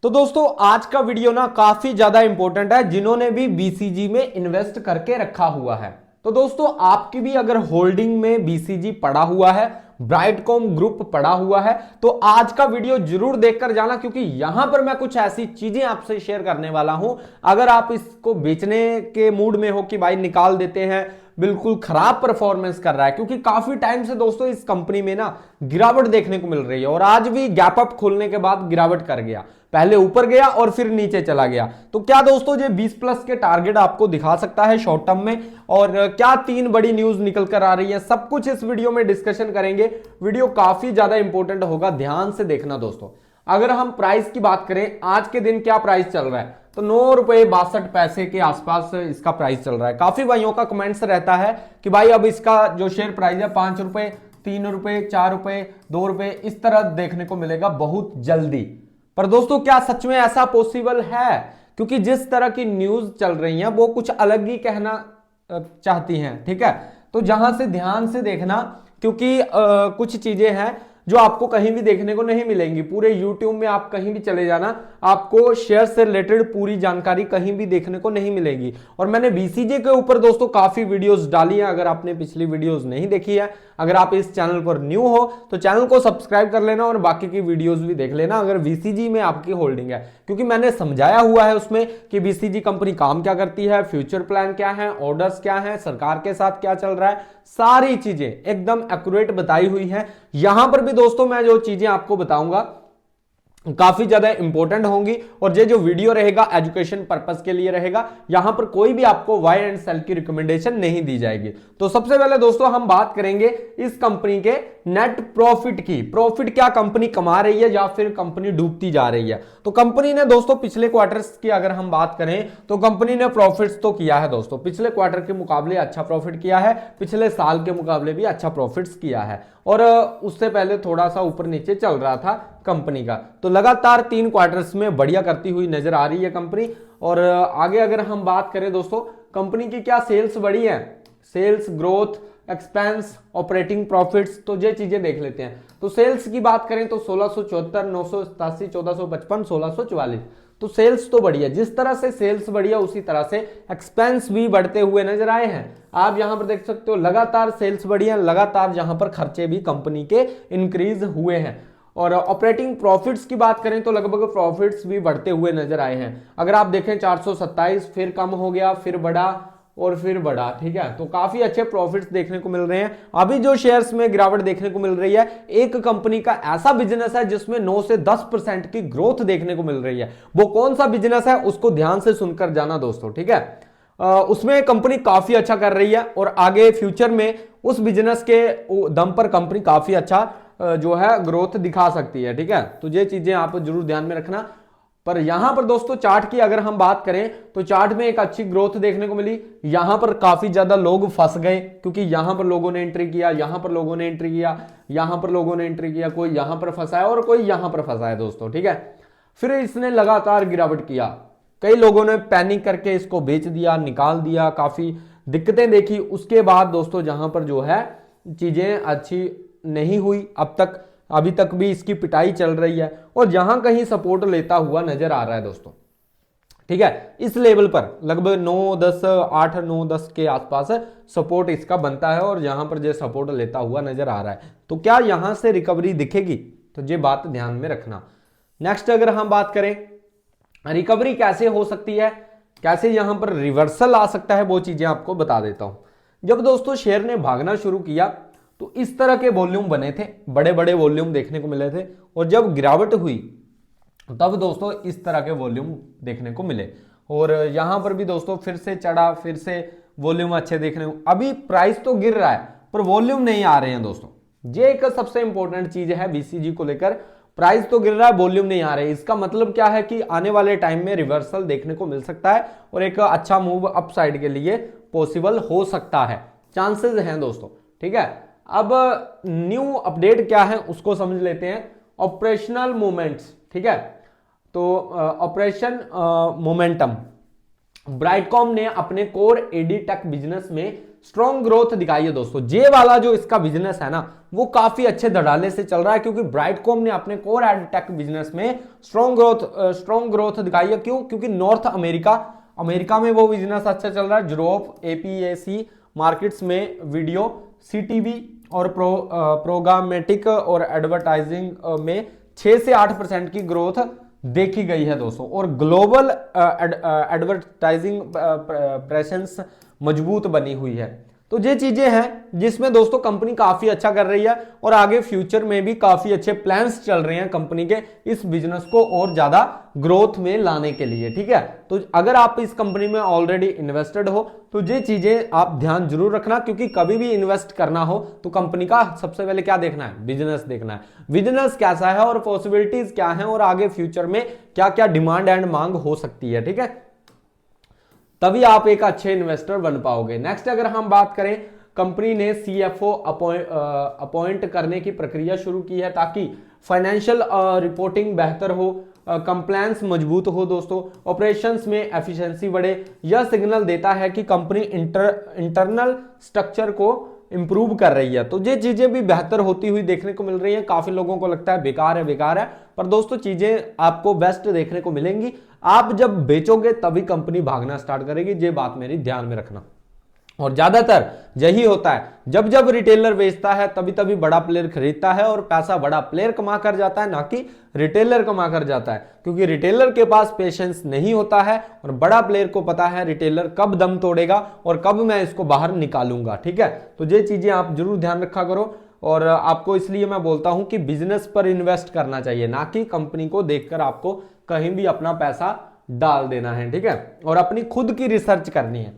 तो दोस्तों आज का वीडियो ना काफी ज्यादा इंपॉर्टेंट है जिन्होंने भी बीसीजी में इन्वेस्ट करके रखा हुआ है। तो दोस्तों आपकी भी अगर होल्डिंग में बीसीजी पड़ा हुआ है, ब्राइटकॉम ग्रुप पड़ा हुआ है, तो आज का वीडियो जरूर देखकर जाना, क्योंकि यहां पर मैं कुछ ऐसी चीजें आपसे शेयर करने वाला हूं। अगर आप इसको बेचने के मूड में हो कि भाई निकाल देते हैं, बिल्कुल खराब परफॉर्मेंस कर रहा है, क्योंकि काफी टाइम से दोस्तों इस कंपनी में ना गिरावट देखने को मिल रही है और आज भी गैप अप खोलने के बाद गिरावट कर गया, पहले ऊपर गया और फिर नीचे चला गया। तो क्या दोस्तों ये 20 प्लस के टारगेट आपको दिखा सकता है शॉर्ट टर्म में, और क्या तीन बड़ी न्यूज निकल कर आ रही है, सब कुछ इस वीडियो में डिस्कशन करेंगे। वीडियो काफी ज्यादा इंपॉर्टेंट होगा, ध्यान से देखना दोस्तों। अगर हम प्राइस की बात करें, आज के दिन क्या प्राइस चल रहा है, तो 9 रुपए 62 पैसे के आसपास इसका प्राइस चल रहा है। काफी भाइयों का कमेंट्स रहता है कि भाई अब इसका जो शेयर प्राइस है 5 रुपए, 3 रुपए, 4 रुपए, 2 रुपए इस तरह देखने को मिलेगा बहुत जल्दी। पर दोस्तों क्या सच में ऐसा पॉसिबल है? क्योंकि जिस तरह की न्यूज चल रही है वो कुछ अलग ही कहना चाहती हैं, ठीक है। तो जहां से ध्यान से देखना, क्योंकि कुछ चीजें हैं जो आपको कहीं भी देखने को नहीं मिलेंगी। पूरे YouTube में आप कहीं भी चले जाना, आपको शेयर से रिलेटेड पूरी जानकारी कहीं भी देखने को नहीं मिलेगी। और मैंने बीसीजे के ऊपर दोस्तों काफी वीडियोस डाली है, अगर आपने पिछली वीडियोस नहीं देखी है, अगर आप इस चैनल पर न्यू हो तो चैनल को सब्सक्राइब कर लेना और बाकी की वीडियोस भी देख लेना अगर बीसीजी में आपकी होल्डिंग है, क्योंकि मैंने समझाया हुआ है उसमें कि बीसीजी कंपनी काम क्या करती है, फ्यूचर प्लान क्या है, ऑर्डर्स क्या है, सरकार के साथ क्या चल रहा है, सारी चीजें एकदम एक्यूरेट बताई हुई है। यहां पर भी दोस्तों मैं जो चीजें आपको बताऊंगा काफी ज्यादा इंपॉर्टेंट होंगी, और ये जो वीडियो रहेगा एजुकेशन पर्पस के लिए रहेगा। यहां पर कोई भी आपको बाय एंड सेल की रिकमेंडेशन नहीं दी जाएगी। तो सबसे पहले दोस्तों हम बात करेंगे इस कंपनी के नेट प्रॉफिट की। प्रॉफिट क्या कंपनी कमा रही है या फिर कंपनी डूबती जा रही है? तो कंपनी ने दोस्तों पिछले क्वार्टर्स की अगर हम बात करें तो कंपनी ने प्रॉफिट्स तो किया है दोस्तों, पिछले क्वार्टर के मुकाबले अच्छा प्रॉफिट किया है, पिछले साल के मुकाबले भी अच्छा प्रॉफिट्स किया है, और उससे पहले थोड़ा सा ऊपर नीचे चल रहा था कंपनी का। तो लगातार 3 क्वार्टर्स में बढ़िया करती हुई नजर आ रही है कंपनी। और आगे अगर हम बात करें दोस्तों, कंपनी की क्या सेल्स बढ़ी है, sales growth, expense, operating profits, तो ये चीजें देख लेते हैं। तो सेल्स की बात करें तो 1674, 987, 1455, 1644, तो सेल्स तो बढ़ी है। जिस तरह से सेल्स बढ़ी है उसी तरह से एक्सपेंस भी बढ़ते हुए नजर आए हैं। आप यहां पर देख सकते हो लगातार सेल्स बढ़ी है, लगातार यहां पर खर्चे भी कंपनी के इंक्रीज हुए हैं। और ऑपरेटिंग प्रॉफिट्स की बात करें तो लगभग प्रॉफिट्स भी बढ़ते हुए नजर आए हैं। अगर आप देखें 427, फिर कम हो गया, फिर बढ़ा और फिर बढ़ा, ठीक है। तो काफी अच्छे प्रॉफिट्स देखने को मिल रहे हैं। अभी जो शेयर्स में गिरावट देखने को मिल रही है, एक कंपनी का ऐसा बिजनेस है जिसमें 9 से 10% की ग्रोथ देखने को मिल रही है। वो कौन सा बिजनेस है उसको ध्यान से सुनकर जाना दोस्तों, ठीक है। उसमें कंपनी काफी अच्छा कर रही है और आगे फ्यूचर में उस बिजनेस के दम पर कंपनी काफी अच्छा जो है ग्रोथ दिखा सकती है, ठीक है। तो ये चीजें आप जरूर ध्यान में रखना। पर यहां पर दोस्तों चार्ट की अगर हम बात करें तो चार्ट में एक अच्छी ग्रोथ देखने को मिली। यहां पर काफी ज्यादा लोग फंस गए, क्योंकि यहां पर लोगों ने एंट्री किया, यहां पर लोगों ने एंट्री किया, यहां पर लोगों ने एंट्री किया, कोई यहां पर फंसा है और कोई यहां पर फंसा है दोस्तों, ठीक है। फिर इसने लगातार गिरावट किया, कई लोगों ने पैनिक करके इसको बेच दिया, निकाल दिया, काफी दिक्कतें देखी। उसके बाद दोस्तों जहां पर जो है चीजें अच्छी नहीं हुई, अभी तक भी इसकी पिटाई चल रही है और यहां कहीं सपोर्ट लेता हुआ नजर आ रहा है दोस्तों, ठीक है। इस लेवल पर लगभग 9, 10, 8, 9, 10 के आसपास सपोर्ट इसका बनता है और यहां पर जो सपोर्ट लेता हुआ नजर आ रहा है। तो क्या यहां से रिकवरी दिखेगी? तो ये बात ध्यान में रखना। नेक्स्ट अगर हम बात करें रिकवरी कैसे हो सकती है, कैसे यहां पर रिवर्सल आ सकता है, वो चीजें आपको बता देता हूं। जब दोस्तों शेयर ने भागना शुरू किया तो इस तरह के वॉल्यूम बने थे, बड़े बड़े वॉल्यूम देखने को मिले थे, और जब गिरावट हुई तब दोस्तों इस तरह के वॉल्यूम देखने को मिले। और यहां पर भी दोस्तों फिर से चढ़ा, फिर से वॉल्यूम अच्छे देखने को। अभी प्राइस तो गिर रहा है पर वॉल्यूम नहीं आ रहे हैं दोस्तों। ये एक सबसे इंपॉर्टेंट चीज है बीसीजी को लेकर। प्राइस तो गिर रहा है, वॉल्यूम नहीं आ रहे, इसका मतलब क्या है कि आने वाले टाइम में रिवर्सल देखने को मिल सकता है और एक अच्छा मूव अपसाइड के लिए पॉसिबल हो सकता है, चांसेस हैं दोस्तों, ठीक है। अब न्यू अपडेट क्या है उसको समझ लेते हैं। ऑपरेशनल मोमेंट्स, ठीक है। तो ऑपरेशन मोमेंटम, ब्राइटकॉम ने अपने कोर एडी टेक बिजनेस में स्ट्रॉन्ग ग्रोथ दिखाई है दोस्तों। जे वाला जो इसका बिजनेस है ना वो काफी अच्छे धड़ाले से चल रहा है, क्योंकि ब्राइटकॉम ने अपने कोर एडटेक बिजनेस में स्ट्रॉन्ग ग्रोथ दिखाई है। क्यों? क्योंकि नॉर्थ अमेरिका में वो बिजनेस अच्छा चल रहा है। यूरोप, एपीएसी मार्केट्स में वीडियो, सीटीवी और प्रोग्रामेटिक और एडवर्टाइजिंग में 6 से 8% की ग्रोथ देखी गई है दोस्तों। और ग्लोबल एडवर्टाइजिंग प्रेजेंस मजबूत बनी हुई है। तो ये चीजें हैं जिसमें दोस्तों कंपनी काफी अच्छा कर रही है और आगे फ्यूचर में भी काफी अच्छे प्लान्स चल रहे हैं कंपनी के इस बिजनेस को और ज्यादा ग्रोथ में लाने के लिए। ठीक है, तो अगर आप इस कंपनी में ऑलरेडी इन्वेस्टेड हो तो ये चीजें आप ध्यान जरूर रखना, क्योंकि कभी भी इन्वेस्ट करना हो तो कंपनी का सबसे पहले क्या देखना है? बिजनेस देखना है। बिजनेस कैसा है और पॉसिबिलिटीज क्या है और आगे फ्यूचर में क्या क्या डिमांड एंड मांग हो सकती है। ठीक है, तभी आप एक अच्छे इन्वेस्टर बन पाओगे। नेक्स्ट अगर हम बात करें, कंपनी ने सीएफओ अपॉइंट करने की प्रक्रिया शुरू की है ताकि फाइनेंशियल रिपोर्टिंग बेहतर हो, कंप्लायंस मजबूत हो दोस्तों, ऑपरेशंस में एफिशिएंसी बढ़े। यह सिग्नल देता है कि कंपनी इंटरनल स्ट्रक्चर को इंप्रूव कर रही है। तो ये चीजें भी बेहतर होती हुई देखने को मिल रही हैं। काफी लोगों को लगता है बेकार है, पर दोस्तों चीजें आपको बेस्ट देखने को मिलेंगी। आप जब बेचोगे तभी कंपनी भागना स्टार्ट करेगी, ये बात मेरी ध्यान में रखना। और ज्यादातर यही होता है, जब जब रिटेलर बेचता है तभी तभी बड़ा प्लेयर खरीदता है और पैसा बड़ा प्लेयर कमा कर जाता है, ना कि रिटेलर कमा कर जाता है। क्योंकि रिटेलर के पास पेशेंस नहीं होता है और बड़ा प्लेयर को पता है रिटेलर कब दम तोड़ेगा और कब मैं इसको बाहर निकालूंगा। ठीक है, तो ये चीजें आप जरूर ध्यान रखा करो। और आपको इसलिए मैं बोलता हूं कि बिजनेस पर इन्वेस्ट करना चाहिए, ना कि कंपनी को देखकर आपको कहीं भी अपना पैसा डाल देना है। ठीक है, और अपनी खुद की रिसर्च करनी है।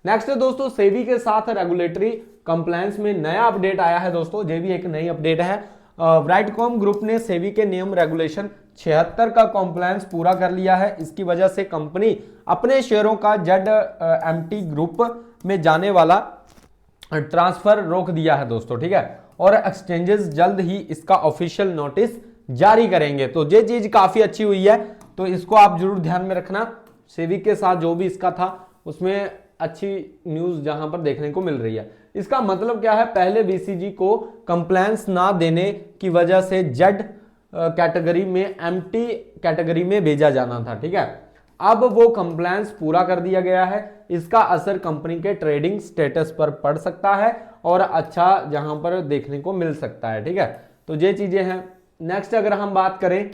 नेक्स्ट है दोस्तों, सेबी के साथ रेगुलेटरी कंप्लायंस में नया अपडेट आया है दोस्तों। ये भी एक नई अपडेट है। ब्राइटकॉम ग्रुप ने सेबी के नियम रेगुलेशन 76 का कंप्लायंस पूरा कर लिया है। इसकी वजह से कंपनी अपने शेयरों का ZMT ग्रुप में जाने वाला ट्रांसफर रोक दिया है दोस्तों। ठीक है, और एक्सचेंजेस जल्द ही इसका ऑफिशियल नोटिस जारी करेंगे। तो ये चीज काफी अच्छी हुई है, तो इसको आप जरूर ध्यान में रखना। सेबी के साथ जो भी इसका था उसमें अच्छी न्यूज जहां पर देखने को मिल रही है। इसका मतलब क्या है? पहले बीसीजी को कंप्लायंस ना देने की वजह से जेड कैटेगरी में एमटी कैटेगरी में भेजा जाना था। ठीक है, अब वो कंप्लायंस पूरा कर दिया गया है। इसका असर कंपनी के ट्रेडिंग स्टेटस पर पड़ सकता है और अच्छा जहां पर देखने को मिल सकता है। ठीक है, तो ये चीजें हैं। नेक्स्ट अगर हम बात करें,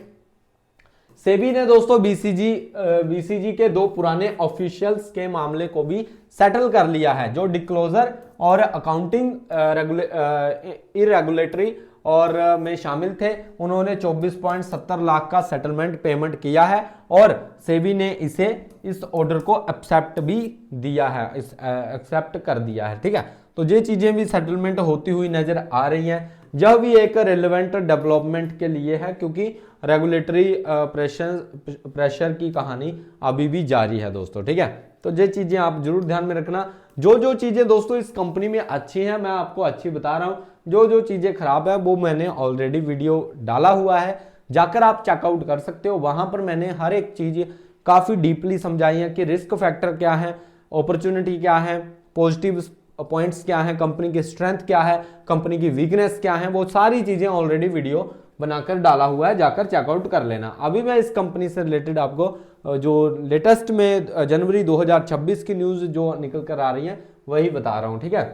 सेबी ने दोस्तों बीसीजी के 2 पुराने ऑफिशियल्स के मामले को भी सेटल कर लिया है, जो डिस्क्लोजर और अकाउंटिंग इरेगुलेटरी और में शामिल थे। उन्होंने 24.70 लाख का सेटलमेंट पेमेंट किया है और सेबी ने इस ऑर्डर को एक्सेप्ट भी दिया है, एक्सेप्ट कर दिया है। ठीक है, तो ये चीजें भी सेटलमेंट होती हुई नजर आ रही हैं। यह भी एक रेलेवेंट डेवलपमेंट के लिए है, क्योंकि रेगुलेटरी प्रेशर की कहानी अभी भी जारी है दोस्तों। ठीक है, तो ये चीजें आप जरूर ध्यान में रखना। जो चीजें दोस्तों इस कंपनी में अच्छी हैं मैं आपको अच्छी बता रहा हूं, जो चीजें खराब है वो मैंने ऑलरेडी वीडियो डाला हुआ है, जाकर आप चेकआउट कर सकते हो। वहां पर मैंने हर एक चीज काफी डीपली समझाई है कि रिस्क फैक्टर क्या है, अपॉर्चुनिटी क्या है, पॉजिटिव पॉइंट्स क्या है, कंपनी की स्ट्रेंथ क्या है, कंपनी की वीकनेस क्या है, वो सारी चीजें ऑलरेडी वीडियो बनाकर डाला हुआ है, जाकर चेकआउट कर लेना। अभी मैं इस कंपनी से रिलेटेड आपको जो लेटेस्ट में जनवरी 2026 की न्यूज जो निकल कर आ रही है वही बता रहा हूं। ठीक है,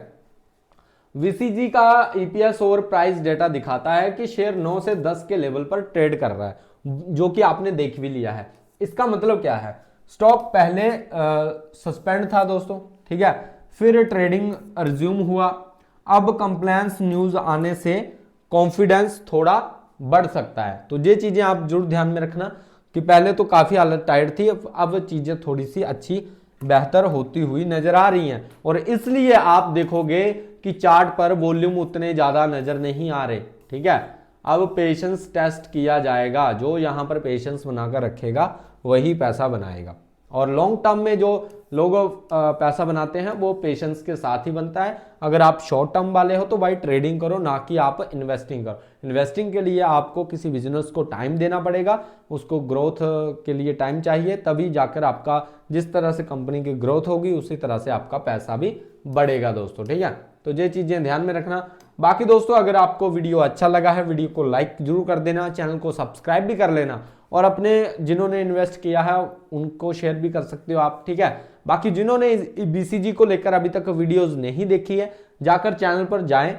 बीसीजी का ईपीएस और प्राइस डेटा दिखाता है कि शेयर 9 से 10 के लेवल पर ट्रेड कर रहा है, जो कि आपने देख भी लिया है। इसका मतलब क्या है? स्टॉक पहले सस्पेंड था दोस्तों। ठीक है, फिर ट्रेडिंग रिज्यूम हुआ। अब कंप्लायंस न्यूज आने से कॉन्फिडेंस थोड़ा बढ़ सकता है। तो ये चीजें आप जरूर ध्यान में रखना कि पहले तो काफी हालत टाइट थी, अब चीजें थोड़ी सी अच्छी बेहतर होती हुई नजर आ रही हैं। और इसलिए आप देखोगे कि चार्ट पर वॉल्यूम उतने ज्यादा नजर नहीं आ रहे। ठीक है, अब पेशेंस टेस्ट किया जाएगा। जो यहां पर पेशेंस बनाकर रखेगा वही पैसा बनाएगा। और लॉन्ग टर्म में जो लोग पैसा बनाते हैं वो पेशेंस के साथ ही बनता है। अगर आप शॉर्ट टर्म वाले हो तो भाई ट्रेडिंग करो, ना कि आप इन्वेस्टिंग करो। इन्वेस्टिंग के लिए आपको किसी बिजनेस को टाइम देना पड़ेगा, उसको ग्रोथ के लिए टाइम चाहिए, तभी जाकर आपका जिस तरह से कंपनी की ग्रोथ होगी उसी तरह से आपका पैसा भी बढ़ेगा दोस्तों, ठीक है। तो ये चीजें ध्यान में रखना। बाकी दोस्तों अगर आपको वीडियो अच्छा लगा है, वीडियो को लाइक जरूर कर देना, चैनल को सब्सक्राइब भी कर लेना, और अपने जिन्होंने इन्वेस्ट किया है उनको शेयर भी कर सकते हो आप, ठीक है। बाकी जिन्होंने बीसीजी को लेकर अभी तक वीडियोस नहीं देखी है, जाकर चैनल पर जाएं,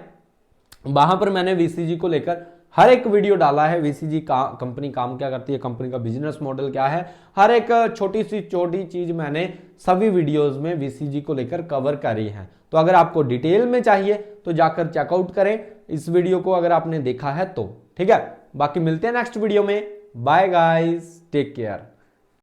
वहां पर मैंने बीसीजी को लेकर हर एक वीडियो डाला है। बीसीजी का कंपनी काम क्या करती है, कंपनी का बिजनेस मॉडल क्या है, हर एक छोटी सी छोटी चीज मैंने सभी वीडियोस में बीसीजी को लेकर कवर करी है। तो अगर आपको डिटेल में चाहिए तो जाकर चेकआउट करें इस वीडियो को, अगर आपने देखा है तो, ठीक है। बाकी मिलते हैं नेक्स्ट वीडियो में। Bye guys, take care.